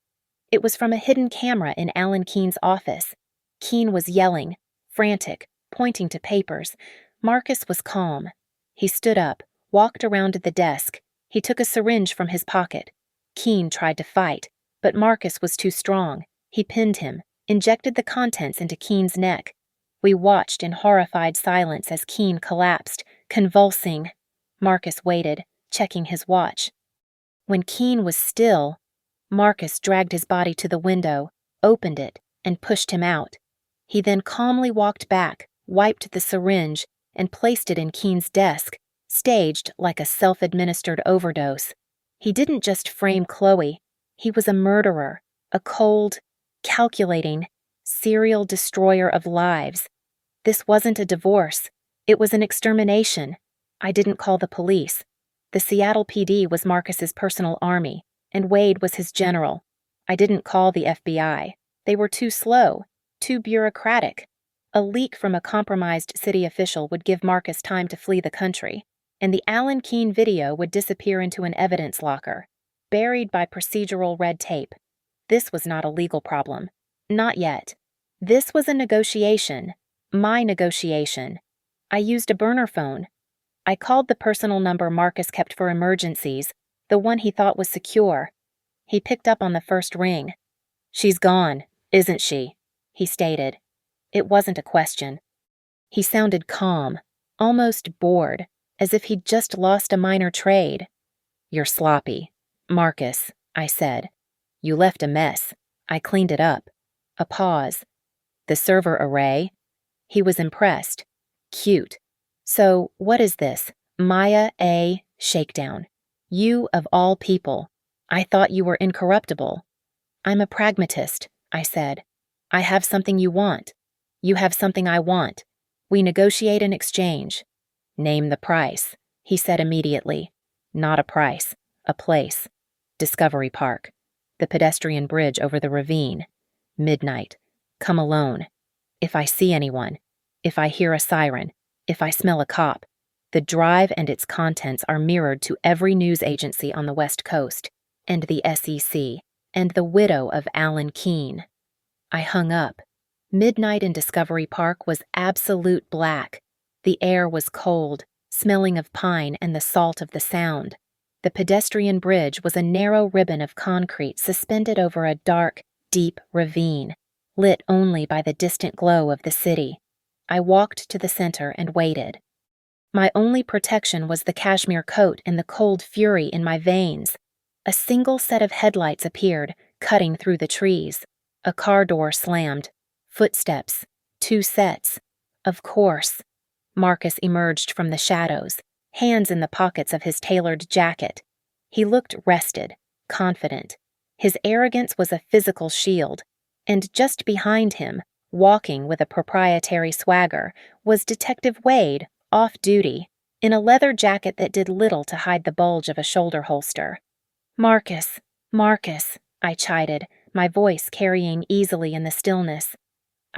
It was from a hidden camera in Alan Keene's office. Keene was yelling, frantic, pointing to papers. Marcus was calm. He stood up, walked around to the desk. He took a syringe from his pocket. Keene tried to fight, but Marcus was too strong. He pinned him, injected the contents into Keene's neck. We watched in horrified silence as Keene collapsed, convulsing. Marcus waited, checking his watch. When Keene was still, Marcus dragged his body to the window, opened it, and pushed him out. He then calmly walked back, wiped the syringe, and placed it in Keene's desk, staged like a self-administered overdose. He didn't just frame Chloe. He was a murderer, a cold, calculating, serial destroyer of lives. This wasn't a divorce. It was an extermination. I didn't call the police. The Seattle PD was Marcus's personal army, and Wade was his general. I didn't call the FBI. They were too slow, too bureaucratic. A leak from a compromised city official would give Marcus time to flee the country, and the Alan Keene video would disappear into an evidence locker, buried by procedural red tape. This was not a legal problem. Not yet. This was a negotiation. My negotiation. I used a burner phone. I called the personal number Marcus kept for emergencies, the one he thought was secure. He picked up on the first ring. "She's gone, isn't she?" he stated. It wasn't a question. He sounded calm, almost bored, as if he'd just lost a minor trade. "You're sloppy, Marcus," I said. "You left a mess. I cleaned it up." A pause. "The server array?" He was impressed. "Cute. So, what is this? Maya A. Shakedown. You of all people. I thought you were incorruptible." "I'm a pragmatist," I said. "I have something you want. You have something I want. We negotiate an exchange." "Name the price," he said immediately. "Not a price. A place. Discovery Park. The pedestrian bridge over the ravine. Midnight. Come alone. If I see anyone, if I hear a siren, if I smell a cop, the drive and its contents are mirrored to every news agency on the West Coast, and the SEC, and the widow of Alan Keene." I hung up. Midnight in Discovery Park was absolute black. The air was cold, smelling of pine and the salt of the Sound. The pedestrian bridge was a narrow ribbon of concrete suspended over a dark, deep ravine, lit only by the distant glow of the city. I walked to the center and waited. My only protection was the cashmere coat and the cold fury in my veins. A single set of headlights appeared, cutting through the trees. A car door slammed. Footsteps. 2 sets. Of course. Marcus emerged from the shadows, hands in the pockets of his tailored jacket. He looked rested, confident. His arrogance was a physical shield, and just behind him, walking with a proprietary swagger, was Detective Wade, off duty, in a leather jacket that did little to hide the bulge of a shoulder holster. "Marcus, Marcus," I chided, my voice carrying easily in the stillness.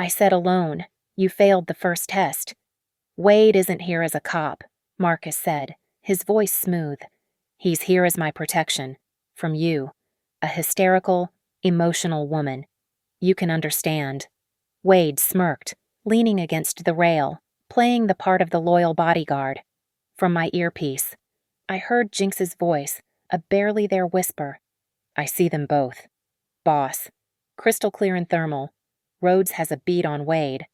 "I said alone. You failed the first test." "Wade isn't here as a cop," Marcus said, his voice smooth. "He's here as my protection. From you. A hysterical, emotional woman. You can understand." Wade smirked, leaning against the rail, playing the part of the loyal bodyguard. From my earpiece, I heard Jinx's voice, a barely there whisper. "I see them both. Boss. Crystal clear and thermal. Rhodes has a beat on Wade."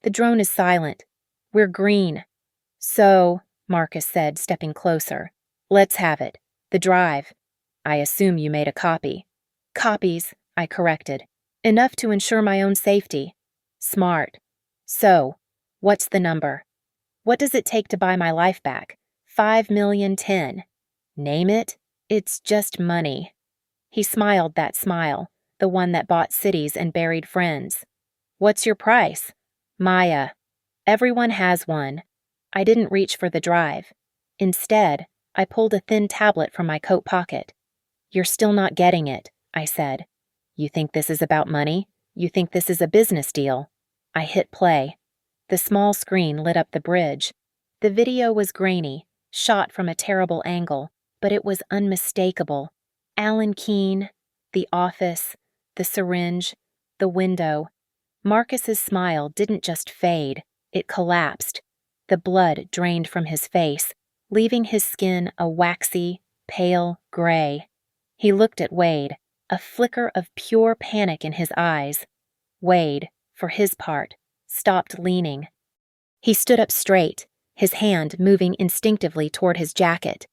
The drone is silent. "We're green." "So," Marcus said, stepping closer. "Let's have it. The drive. I assume you made a copy." "Copies," I corrected. "Enough to ensure my own safety." "Smart. So, what's the number? What does it take to buy my life back? 5,000,010. Name it? It's just money." He smiled that smile, the one that bought cities and buried friends. "What's your price?" "Maya. Everyone has one." I didn't reach for the drive. Instead, I pulled a thin tablet from my coat pocket. "You're still not getting it," I said. "You think this is about money? You think this is a business deal?" I hit play. The small screen lit up the bridge. The video was grainy, shot from a terrible angle, but it was unmistakable. Alan Keene, the office, the syringe, the window. Marcus's smile didn't just fade, it collapsed. The blood drained from his face, leaving his skin a waxy, pale gray. He looked at Wade, a flicker of pure panic in his eyes. Wade, for his part, stopped leaning. He stood up straight, his hand moving instinctively toward his jacket.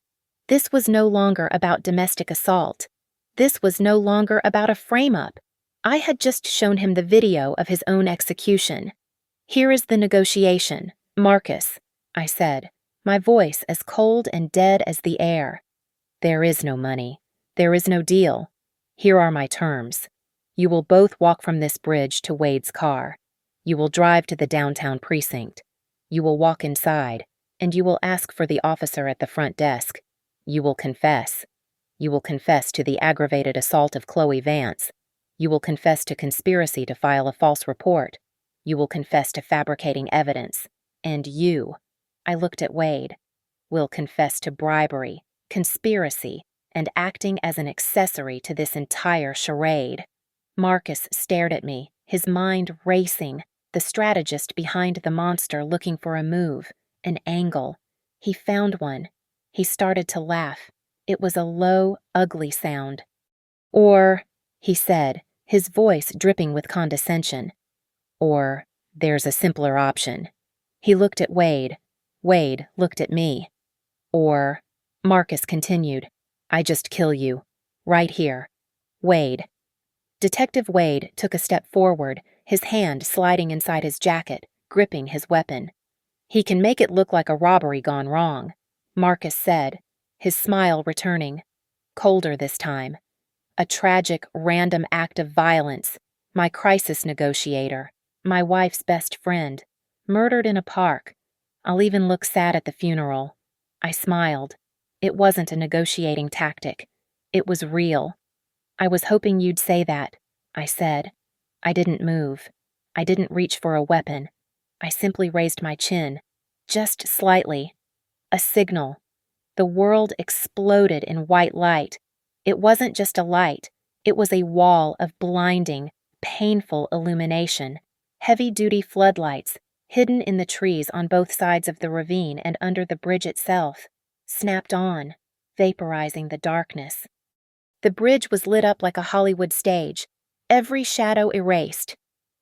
This was no longer about domestic assault. This was no longer about a frame-up. I had just shown him the video of his own execution. "Here is the negotiation, Marcus," I said, my voice as cold and dead as the air. "There is no money. There is no deal. Here are my terms. You will both walk from this bridge to Wade's car. You will drive to the downtown precinct. You will walk inside, and you will ask for the officer at the front desk. You will confess. You will confess to the aggravated assault of Chloe Vance. You will confess to conspiracy to file a false report. You will confess to fabricating evidence. And you, I looked at Wade, will confess to bribery, conspiracy, and acting as an accessory to this entire charade. Marcus stared at me, his mind racing, the strategist behind the monster looking for a move, an angle. He found one. He started to laugh. It was a low, ugly sound. Or, he said, his voice dripping with condescension. Or, there's a simpler option. He looked at Wade. Wade looked at me. Or, Marcus continued, I just kill you. Right here. Wade. Detective Wade took a step forward, his hand sliding inside his jacket, gripping his weapon. He can make it look like a robbery gone wrong, Marcus said, his smile returning, colder this time. A tragic, random act of violence, my crisis negotiator, my wife's best friend, murdered in a park. I'll even look sad at the funeral. I smiled. It wasn't a negotiating tactic. It was real. I was hoping you'd say that, I said. I didn't move. I didn't reach for a weapon. I simply raised my chin, just slightly. A signal. The world exploded in white light. It wasn't just a light. It was a wall of blinding, painful illumination. Heavy-duty floodlights, hidden in the trees on both sides of the ravine and under the bridge itself, snapped on, vaporizing the darkness. The bridge was lit up like a Hollywood stage, every shadow erased.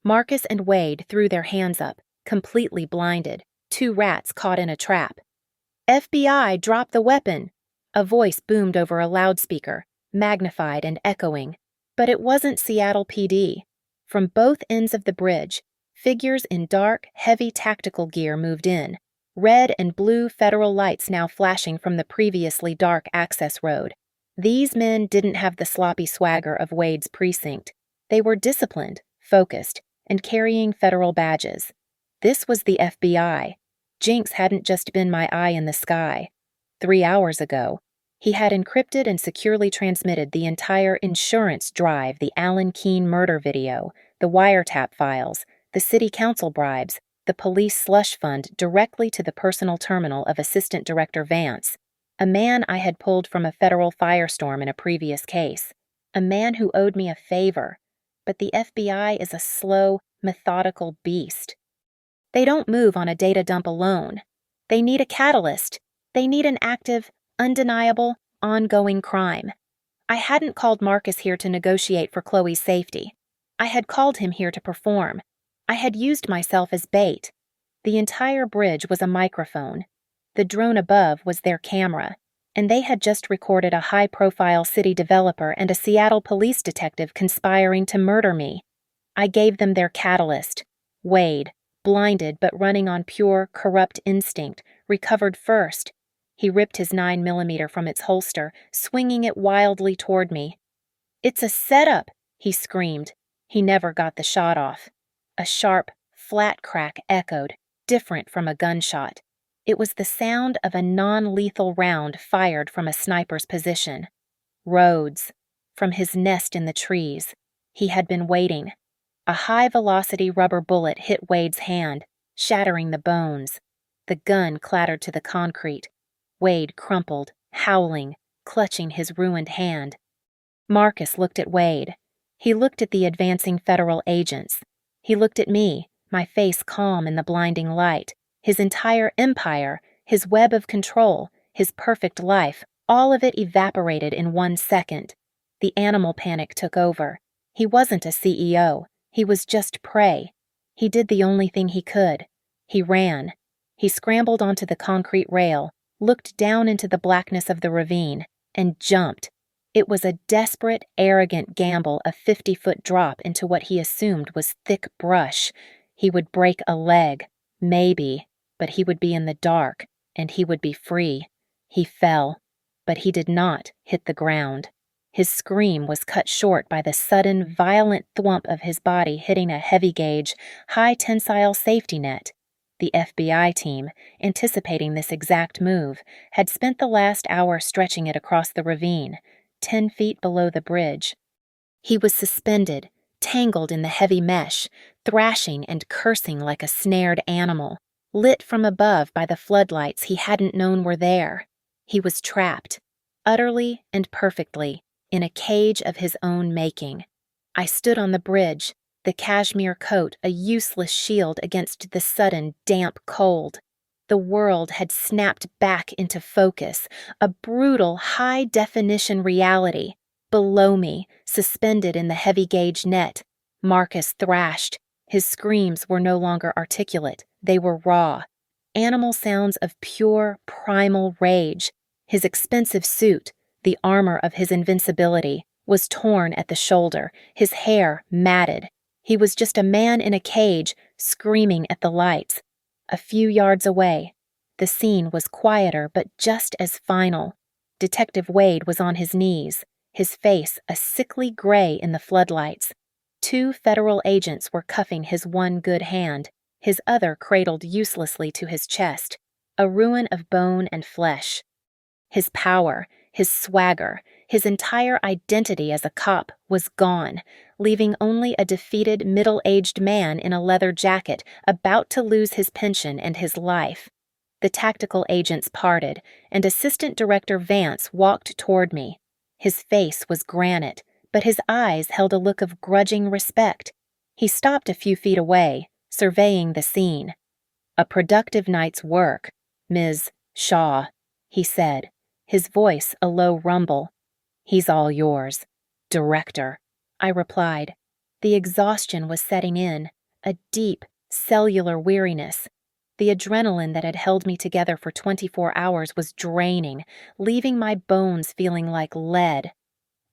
Marcus and Wade threw their hands up, completely blinded, two rats caught in a trap. FBI, drop the weapon! A voice boomed over a loudspeaker, magnified and echoing. But it wasn't Seattle PD. From both ends of the bridge, figures in dark, heavy tactical gear moved in, red and blue federal lights now flashing from the previously dark access road. These men didn't have the sloppy swagger of Wade's precinct. They were disciplined, focused, and carrying federal badges. This was the FBI. Jinx hadn't just been my eye in the sky. 3 hours ago, he had encrypted and securely transmitted the entire insurance drive, the Alan Keene murder video, the wiretap files, the city council bribes, the police slush fund directly to the personal terminal of Assistant Director Vance, a man I had pulled from a federal firestorm in a previous case, a man who owed me a favor. But the FBI is a slow, methodical beast. They don't move on a data dump alone. They need a catalyst. They need an active, undeniable, ongoing crime. I hadn't called Marcus here to negotiate for Chloe's safety. I had called him here to perform. I had used myself as bait. The entire bridge was a microphone. The drone above was their camera, and they had just recorded a high-profile city developer and a Seattle police detective conspiring to murder me. I gave them their catalyst. Wade, blinded but running on pure, corrupt instinct, recovered first. He ripped his 9mm from its holster, swinging it wildly toward me. "It's a setup!" he screamed. He never got the shot off. A sharp, flat crack echoed, different from a gunshot. It was the sound of a non-lethal round fired from a sniper's position. Rhodes, from his nest in the trees. He had been waiting. A high-velocity rubber bullet hit Wade's hand, shattering the bones. The gun clattered to the concrete. Wade crumpled, howling, clutching his ruined hand. Marcus looked at Wade. He looked at the advancing federal agents. He looked at me, my face calm in the blinding light. His entire empire, his web of control, his perfect life, all of it evaporated in 1 second. The animal panic took over. He wasn't a CEO. He was just prey. He did the only thing he could. He ran. He scrambled onto the concrete rail, looked down into the blackness of the ravine, and jumped. It was a desperate, arrogant gamble, a 50-foot drop into what he assumed was thick brush. He would break a leg, maybe, but he would be in the dark, and he would be free. He fell, but he did not hit the ground. His scream was cut short by the sudden, violent thwump of his body hitting a heavy-gauge, high-tensile safety net. The FBI team, anticipating this exact move, had spent the last hour stretching it across the ravine, 10 feet below the bridge. He was suspended, tangled in the heavy mesh, thrashing and cursing like a snared animal, lit from above by the floodlights he hadn't known were there. He was trapped, utterly and perfectly, in a cage of his own making. I stood on the bridge, the cashmere coat a useless shield against the sudden, damp cold. The world had snapped back into focus, a brutal, high-definition reality. Below me, suspended in the heavy-gauge net, Marcus thrashed. His screams were no longer articulate, they were raw. Animal sounds of pure, primal rage. His expensive suit, the armor of his invincibility, was torn at the shoulder, his hair matted. He was just a man in a cage, screaming at the lights. A few yards away, the scene was quieter but just as final. Detective Wade was on his knees, his face a sickly gray in the floodlights. 2 federal agents were cuffing his one good hand, his other cradled uselessly to his chest, a ruin of bone and flesh. His power, his swagger, his entire identity as a cop was gone, leaving only a defeated middle-aged man in a leather jacket about to lose his pension and his life. The tactical agents parted, and Assistant Director Vance walked toward me. His face was granite, but his eyes held a look of grudging respect. He stopped a few feet away, surveying the scene. "A productive night's work, Ms. Shaw," he said, his voice a low rumble. "He's all yours, Director," I replied. The exhaustion was setting in, a deep, cellular weariness. The adrenaline that had held me together for 24 hours was draining, leaving my bones feeling like lead.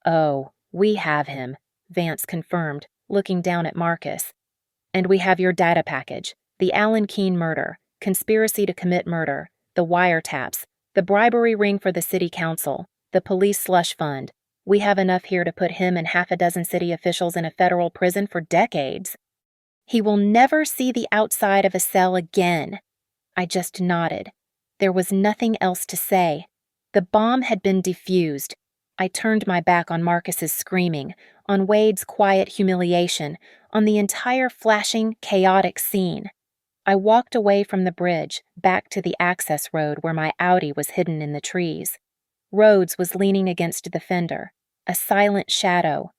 "Oh, we have him," Vance confirmed, looking down at Marcus. "And we have your data package, the Alan Keene murder, conspiracy to commit murder, the wiretaps, the bribery ring for the city council, the police slush fund. We have enough here to put him and half a dozen city officials in a federal prison for decades. He will never see the outside of a cell again." I just nodded. There was nothing else to say. The bomb had been defused. I turned my back on Marcus's screaming, on Wade's quiet humiliation, on the entire flashing, chaotic scene. I walked away from the bridge, back to the access road where my Audi was hidden in the trees. Rhodes was leaning against the fender, a silent shadow.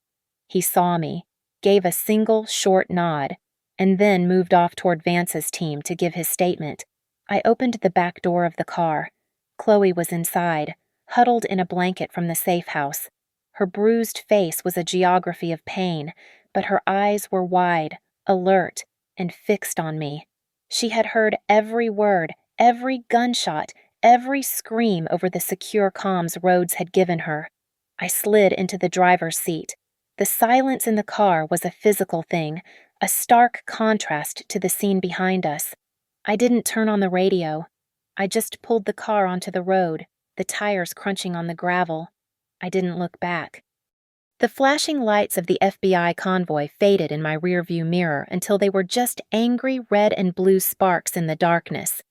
He saw me, gave a single short nod, and then moved off toward Vance's team to give his statement. I opened the back door of the car. Chloe was inside, huddled in a blanket from the safe house. Her bruised face was a geography of pain, but her eyes were wide, alert, and fixed on me. She had heard every word, every gunshot, every scream over the secure comms Rhodes had given her. I slid into the driver's seat. The silence in the car was a physical thing, a stark contrast to the scene behind us. I didn't turn on the radio. I just pulled the car onto the road, the tires crunching on the gravel. I didn't look back. The flashing lights of the FBI convoy faded in my rearview mirror until they were just angry red and blue sparks in the darkness.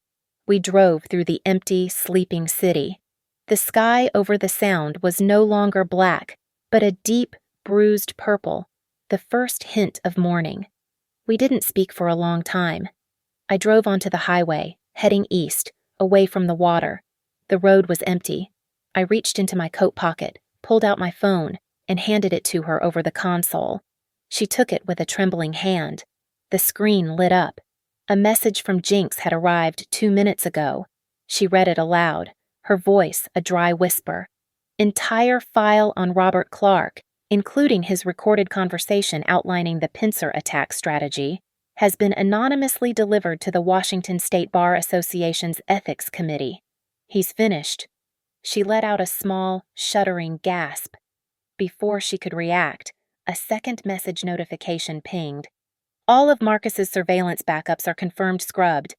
We drove through the empty, sleeping city. The sky over the Sound was no longer black, but a deep, bruised purple, the first hint of morning. We didn't speak for a long time. I drove onto the highway, heading east, away from the water. The road was empty. I reached into my coat pocket, pulled out my phone, and handed it to her over the console. She took it with a trembling hand. The screen lit up. A message from Jinx had arrived 2 minutes ago. She read it aloud, her voice a dry whisper. Entire file on Robert Clark, including his recorded conversation outlining the pincer attack strategy, has been anonymously delivered to the Washington State Bar Association's Ethics Committee. He's finished. She let out a small, shuddering gasp. Before she could react, a second message notification pinged. All of Marcus's surveillance backups are confirmed scrubbed.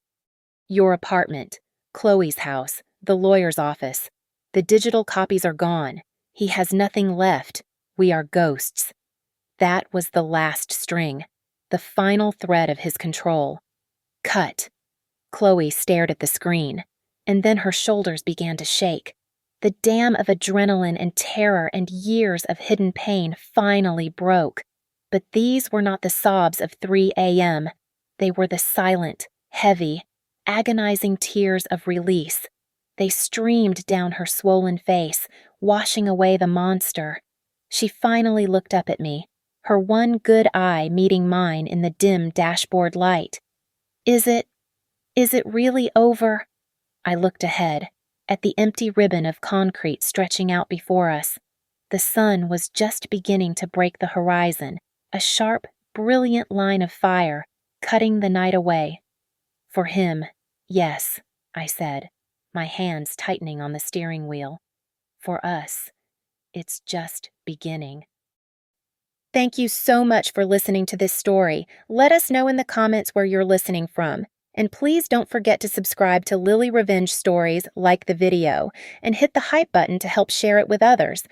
Your apartment, Chloe's house, the lawyer's office. The digital copies are gone. He has nothing left. We are ghosts. That was the last string, the final thread of his control. Cut. Chloe stared at the screen, and then her shoulders began to shake. The dam of adrenaline and terror and years of hidden pain finally broke. But these were not the sobs of 3 a.m. They were the silent, heavy, agonizing tears of release. They streamed down her swollen face, washing away the monster. She finally looked up at me, her one good eye meeting mine in the dim dashboard light. Is it really over? I looked ahead, at the empty ribbon of concrete stretching out before us. The sun was just beginning to break the horizon, a sharp, brilliant line of fire, cutting the night away. For him, yes, I said, my hands tightening on the steering wheel. For us, it's just beginning. Thank you so much for listening to this story. Let us know in the comments where you're listening from. And please don't forget to subscribe to Lily Revenge Stories, like the video, and hit the hype button to help share it with others.